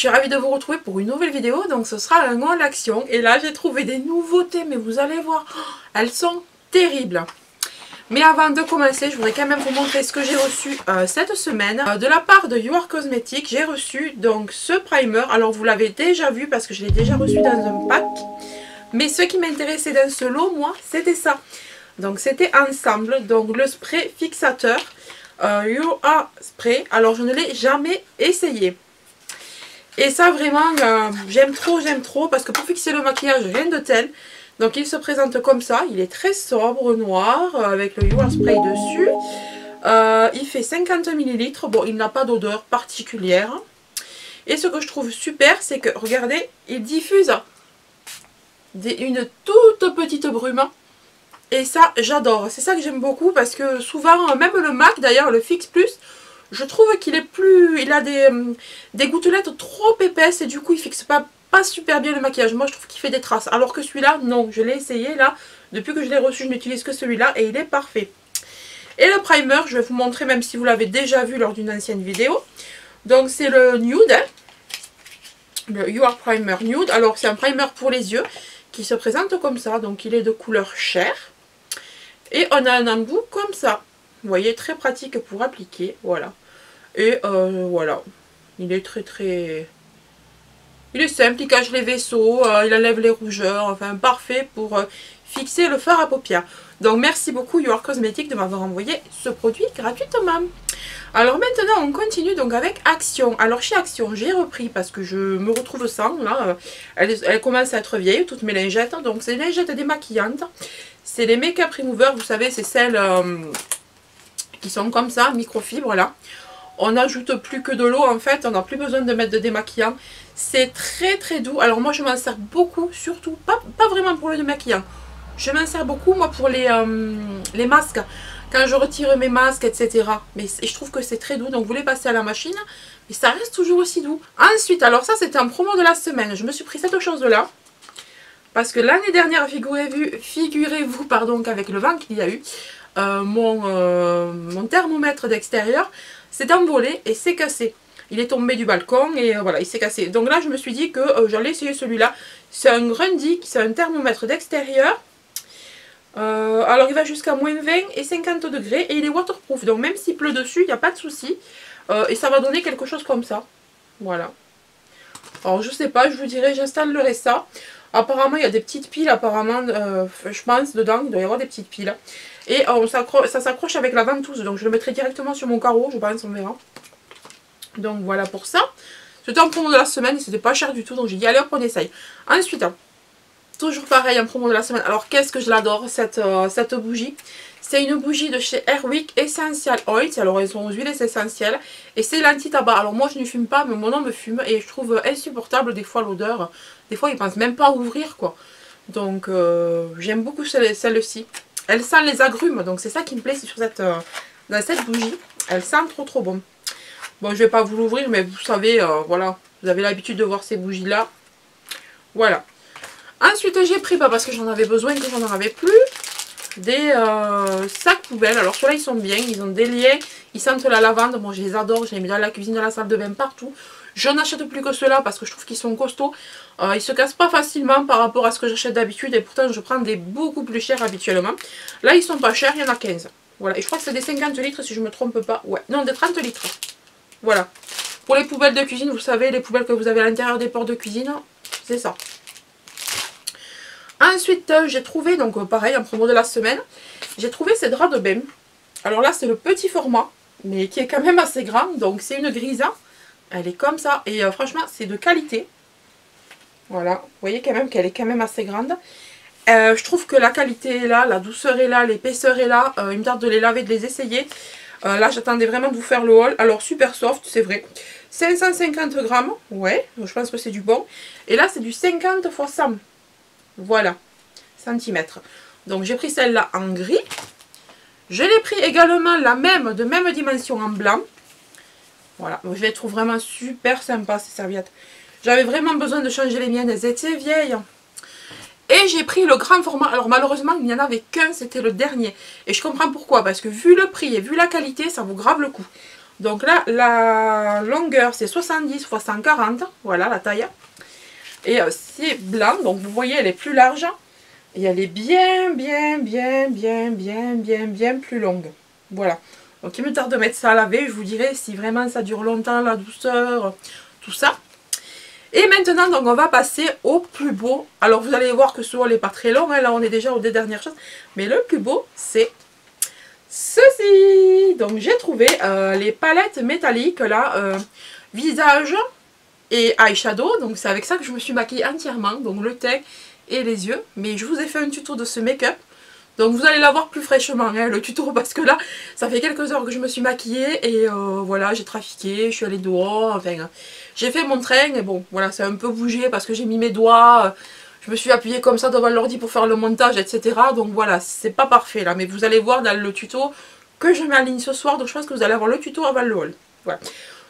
suis ravie de vous retrouver pour une nouvelle vidéo, donc ce sera un haul action. Et là j'ai trouvé des nouveautés, mais vous allez voir, elles sont terribles. Mais avant de commencer, je voudrais quand même vous montrer ce que j'ai reçu cette semaine. De la part de You Are Cosmetics, j'ai reçu donc ce primer. Alors vous l'avez déjà vu parce que je l'ai déjà reçu dans un pack. Mais ce qui m'intéressait dans ce lot, moi, c'était ça. Donc c'était ensemble, donc le spray fixateur You Are Spray. Alors je ne l'ai jamais essayé. Et ça vraiment, j'aime trop parce que pour fixer le maquillage, rien de tel. Donc il se présente comme ça, il est très sobre, noir, avec le You Are Spray dessus. Il fait 50 ml, bon il n'a pas d'odeur particulière. Et ce que je trouve super, c'est que, regardez, il diffuse une toute petite brume. Et ça, j'adore. C'est ça que j'aime beaucoup parce que souvent, même le MAC d'ailleurs, le Fix Plus, je trouve qu'il est plus... Il a des gouttelettes trop épaisses et du coup, il fixe pas super bien le maquillage. Moi, je trouve qu'il fait des traces. Alors que celui-là, non. Je l'ai essayé là. Depuis que je l'ai reçu, je n'utilise que celui-là et il est parfait. Et le primer, je vais vous montrer même si vous l'avez déjà vu lors d'une ancienne vidéo. Donc, c'est le Nude. Hein. Le You Are Primer Nude. Alors, c'est un primer pour les yeux qui se présente comme ça. Donc, il est de couleur chair. Et on a un embout comme ça. Vous voyez, très pratique pour appliquer. Voilà. Et voilà. Il est très... Il est simple, il cache les vaisseaux, il enlève les rougeurs. Enfin, parfait pour fixer le fard à paupières. Donc, merci beaucoup You Are Cosmetics de m'avoir envoyé ce produit gratuitement. Alors maintenant, on continue donc avec Action. Alors chez Action, j'ai repris parce que je me retrouve sans. Là, elle commence à être vieille, toutes mes lingettes. Donc, c'est des lingettes démaquillantes. C'est les Make-up Remover, vous savez, c'est celles qui sont comme ça, microfibre là. On n'ajoute plus que de l'eau en fait, on n'a plus besoin de mettre de démaquillant. C'est très doux. Alors moi je m'en sers beaucoup, surtout, pas vraiment pour le démaquillant. Je m'en sers beaucoup moi pour les masques. Quand je retire mes masques, etc. Mais je trouve que c'est très doux, donc vous les passez à la machine. Mais ça reste toujours aussi doux. Ensuite, alors ça c'était un promo de la semaine. Je me suis pris cette chose là. Parce que l'année dernière, figurez-vous qu'avec le vent qu'il y a eu, mon thermomètre d'extérieur s'est envolé et s'est cassé. Il est tombé du balcon et voilà, il s'est cassé. Donc là, je me suis dit que j'allais essayer celui-là. C'est un Grundy, c'est un thermomètre d'extérieur. Alors il va jusqu'à moins 20 et 50 degrés et il est waterproof. Donc même s'il pleut dessus, il n'y a pas de souci. Et ça va donner quelque chose comme ça. Voilà. Alors je sais pas, je vous dirai, j'installerai ça. Apparemment, il y a des petites piles, apparemment, je pense, dedans, il doit y avoir des petites piles. Et ça s'accroche avec la ventouse, donc je le mettrai directement sur mon carreau, je pense, on verra. Donc voilà pour ça. C'était un promo de la semaine, c'était pas cher du tout, donc j'ai dit, allez hop, on essaye. Ensuite, toujours pareil, un promo de la semaine. Alors, qu'est-ce que je l'adore, cette bougie. C'est une bougie de chez Airwick Essential Oils. Alors, elles sont aux huiles essentielles. Et c'est l'anti-tabac. Alors, moi, je ne fume pas, mais mon homme fume. Et je trouve insupportable, des fois, l'odeur. Des fois, il ne pense même pas à ouvrir, quoi. Donc, j'aime beaucoup celle-ci. Elle sent les agrumes. Donc, c'est ça qui me plaît sur dans cette bougie. Elle sent trop bon. Bon, je ne vais pas vous l'ouvrir, mais vous savez, voilà. Vous avez l'habitude de voir ces bougies-là. Voilà. Ensuite, j'ai pris, parce que j'en avais besoin, que j'en en avais plus, des sacs poubelles. Alors ceux-là ils sont bien, ils ont des liens, ils sentent la lavande. Moi je les adore, je les mets dans la cuisine, dans la salle de bain, partout. Je n'achète plus que ceux-là parce que je trouve qu'ils sont costauds. Ils se cassent pas facilement par rapport à ce que j'achète d'habitude et pourtant je prends des beaucoup plus chers habituellement. Là ils sont pas chers, il y en a 15. Voilà, et je crois que c'est des 50 litres si je me trompe pas. Ouais, non, des 30 litres. Voilà. Pour les poubelles de cuisine, vous savez, les poubelles que vous avez à l'intérieur des ports de cuisine, c'est ça. Ensuite, j'ai trouvé, donc pareil, en promo de la semaine, j'ai trouvé ces draps de bain. Alors là, c'est le petit format, mais qui est quand même assez grand. Donc c'est une grise, elle est comme ça. Et franchement, c'est de qualité. Voilà, vous voyez quand même qu'elle est quand même assez grande. Je trouve que la qualité est là, la douceur est là, l'épaisseur est là. Il me tarde de les laver, de les essayer. Là, j'attendais vraiment de vous faire le haul. Alors, super soft, c'est vrai. 550 grammes, ouais, donc je pense que c'est du bon. Et là, c'est du 50 x 100. Voilà, centimètres. Donc j'ai pris celle-là en gris. Je l'ai pris également la même, de même dimension en blanc. Voilà, donc je les trouve vraiment super sympa ces serviettes. J'avais vraiment besoin de changer les miennes, elles étaient vieilles. Et j'ai pris le grand format. Alors malheureusement il n'y en avait qu'un, c'était le dernier. Et je comprends pourquoi, parce que vu le prix et vu la qualité, ça vaut grave le coup. Donc là, la longueur, c'est 70 x 140. Voilà la taille. Et c'est blanc, donc vous voyez, elle est plus large. Et elle est bien plus longue. Voilà. Donc il me tarde de mettre ça à laver. Je vous dirai si vraiment ça dure longtemps, la douceur, tout ça. Et maintenant, donc on va passer au plus beau. Alors vous allez voir que ce haul n'est pas très long. Hein. Là, on est déjà aux deux dernières choses. Mais le plus beau, c'est ceci. Donc j'ai trouvé les palettes métalliques, là, visage et eyeshadow. Donc c'est avec ça que je me suis maquillée entièrement. Donc le teint et les yeux. Mais je vous ai fait un tuto de ce make-up. Donc vous allez la voir plus fraîchement, hein, le tuto, parce que là, ça fait quelques heures que je me suis maquillée et voilà, j'ai trafiqué, je suis allée dehors, enfin, j'ai fait mon train et bon, voilà, ça a un peu bougé parce que j'ai mis mes doigts, je me suis appuyée comme ça devant l'ordi pour faire le montage, etc. Donc voilà, c'est pas parfait là, mais vous allez voir dans le tuto que je mets en ligne ce soir, donc je pense que vous allez avoir le tuto avant le haul. Voilà.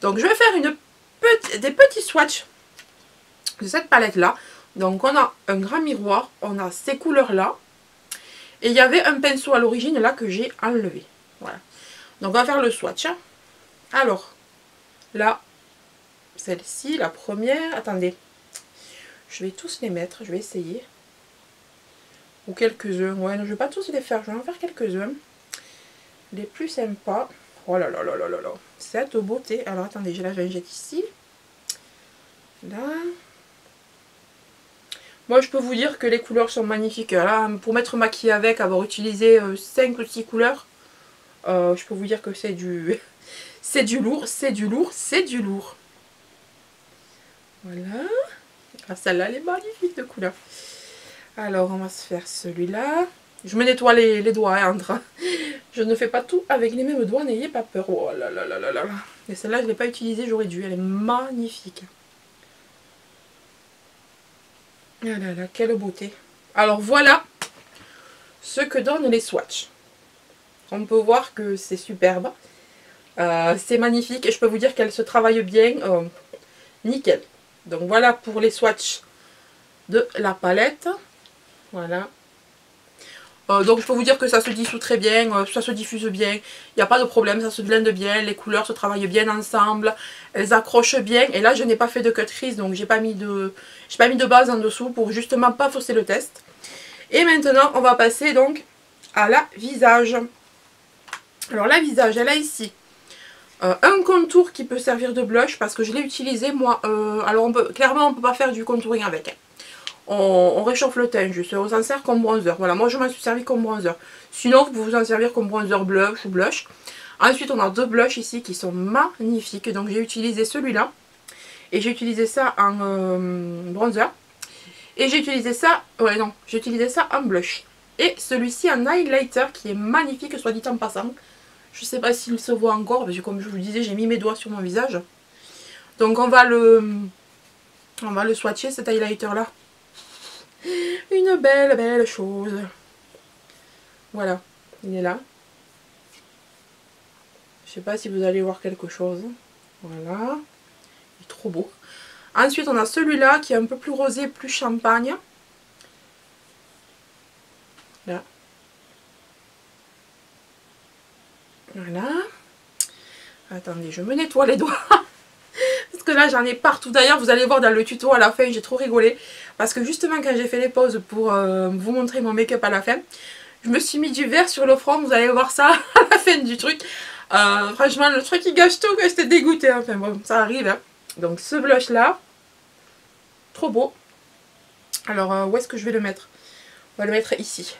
Donc je vais faire des petits swatchs de cette palette là. Donc on a un grand miroir, on a ces couleurs là. Et il y avait un pinceau à l'origine là que j'ai enlevé. Voilà. Donc on va faire le swatch. Alors, là, celle-ci, la première. Attendez. Je vais tous les mettre. Je vais essayer. Ou quelques-uns. Ouais, non, je vais pas tous les faire. Je vais en faire quelques-uns. Les plus sympas. Oh là là là là là là. Cette beauté. Alors attendez, j'ai la lingette ici. Là. Moi, je peux vous dire que les couleurs sont magnifiques. Là, pour m'être maquillée avec, avoir utilisé 5 ou 6 couleurs, je peux vous dire que c'est du... c'est du lourd, c'est du lourd, c'est du lourd. Voilà. Ah, celle-là, elle est magnifique de couleur. Alors, on va se faire celui-là. Je me nettoie les doigts, hein, entre. Je ne fais pas tout avec les mêmes doigts, n'ayez pas peur. Oh là là là là là là. Et celle-là, je ne l'ai pas utilisée, j'aurais dû. Elle est magnifique. Ah là là, quelle beauté. Alors voilà ce que donnent les swatchs. On peut voir que c'est superbe. C'est magnifique et je peux vous dire qu'elle se travaille bien. Nickel. Donc voilà pour les swatchs de la palette. Voilà. Donc je peux vous dire que ça se dissout très bien, ça se diffuse bien, il n'y a pas de problème, ça se blende bien, les couleurs se travaillent bien ensemble, elles accrochent bien. Et là je n'ai pas fait de cut crease, donc j'ai pas mis de base en dessous pour justement pas fausser le test. Et maintenant on va passer donc à la visage. Alors la visage, elle a ici un contour qui peut servir de blush parce que je l'ai utilisé moi. Alors clairement on peut pas faire du contouring avec. On réchauffe le teint juste, on s'en sert comme bronzer. Voilà, moi je m'en suis servi comme bronzer. Sinon vous pouvez vous en servir comme bronzer blush ou blush. Ensuite on a deux blushs ici qui sont magnifiques. Donc j'ai utilisé celui-là. Et j'ai utilisé ça en bronzer. Et j'ai utilisé ça, j'ai utilisé ça en blush. Et celui-ci en highlighter qui est magnifique, soit dit en passant. Je sais pas s'il se voit encore, parce que comme je vous le disais, j'ai mis mes doigts sur mon visage. Donc on va le swatcher cet highlighter là. Une belle chose. Voilà, il est là. Je sais pas si vous allez voir quelque chose. Voilà, il est trop beau. Ensuite, on a celui-là qui est un peu plus rosé, plus champagne. Là. Voilà. Attendez, je me nettoie les doigts. Parce que là, j'en ai partout. D'ailleurs, vous allez voir dans le tuto à la fin, j'ai trop rigolé. Parce que justement, quand j'ai fait les pauses pour vous montrer mon make-up à la fin, je me suis mis du vert sur le front. Vous allez voir ça à la fin du truc. Franchement, le truc, il gâche tout, que j'étais dégoûtée. Enfin bon, ça arrive. Hein. Donc, ce blush-là, trop beau. Alors, où est-ce que je vais le mettre? On va le mettre ici.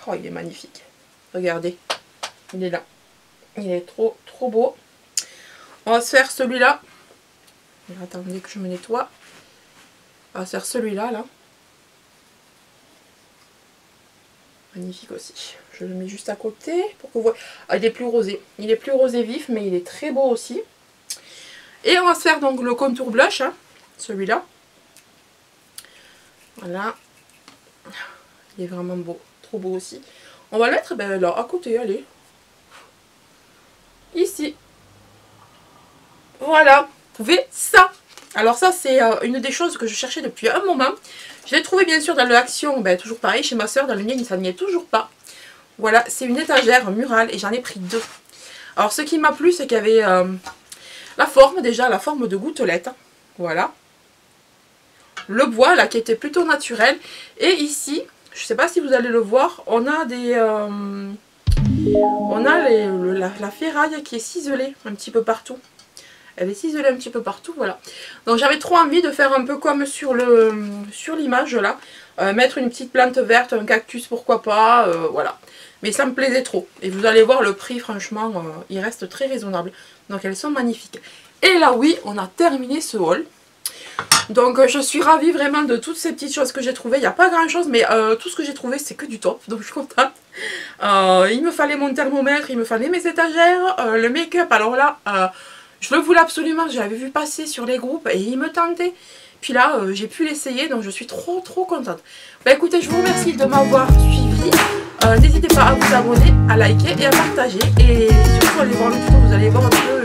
Oh, il est magnifique. Regardez. Il est là. Il est trop beau. On va se faire celui-là. Attendez que je me nettoie. On va se faire celui-là, là. Magnifique aussi. Je le mets juste à côté pour que vous voyez. Ah, il est plus rosé. Il est plus rosé vif, mais il est très beau aussi. Et on va se faire donc le contour blush, hein, celui-là. Voilà. Il est vraiment beau. Trop beau aussi. On va le mettre là, à côté, allez. Ici. Voilà. Vous trouvez ça? Alors ça, c'est une des choses que je cherchais depuis un moment. Je l'ai trouvé bien sûr dans le Action, toujours pareil, chez ma soeur, dans le mien, ça n'y est toujours pas. Voilà, c'est une étagère murale et j'en ai pris deux. Alors ce qui m'a plu, c'est qu'il y avait la forme, déjà la forme de gouttelette. Voilà. Le bois là qui était plutôt naturel. Et ici, je ne sais pas si vous allez le voir, on a des... on a la ferraille qui est ciselée un petit peu partout. Elle est ciselée un petit peu partout, voilà. Donc j'avais trop envie de faire un peu comme sur l'image là. Mettre une petite plante verte, un cactus, pourquoi pas, voilà. Mais ça me plaisait trop. Et vous allez voir le prix, franchement, il reste très raisonnable. Donc elles sont magnifiques. Et là oui, on a terminé ce haul. Donc je suis ravie vraiment de toutes ces petites choses que j'ai trouvées. Il n'y a pas grand chose, mais tout ce que j'ai trouvé c'est que du top. Donc je suis contente. Il me fallait mon thermomètre, il me fallait mes étagères, le make-up. Alors là, je le voulais absolument. J'avais vu passer sur les groupes et il me tentait. Puis là, j'ai pu l'essayer, donc je suis trop contente. Bah écoutez, je vous remercie de m'avoir suivi. N'hésitez pas à vous abonner, à liker et à partager. Et surtout, allez voir le tuto, vous allez voir un peu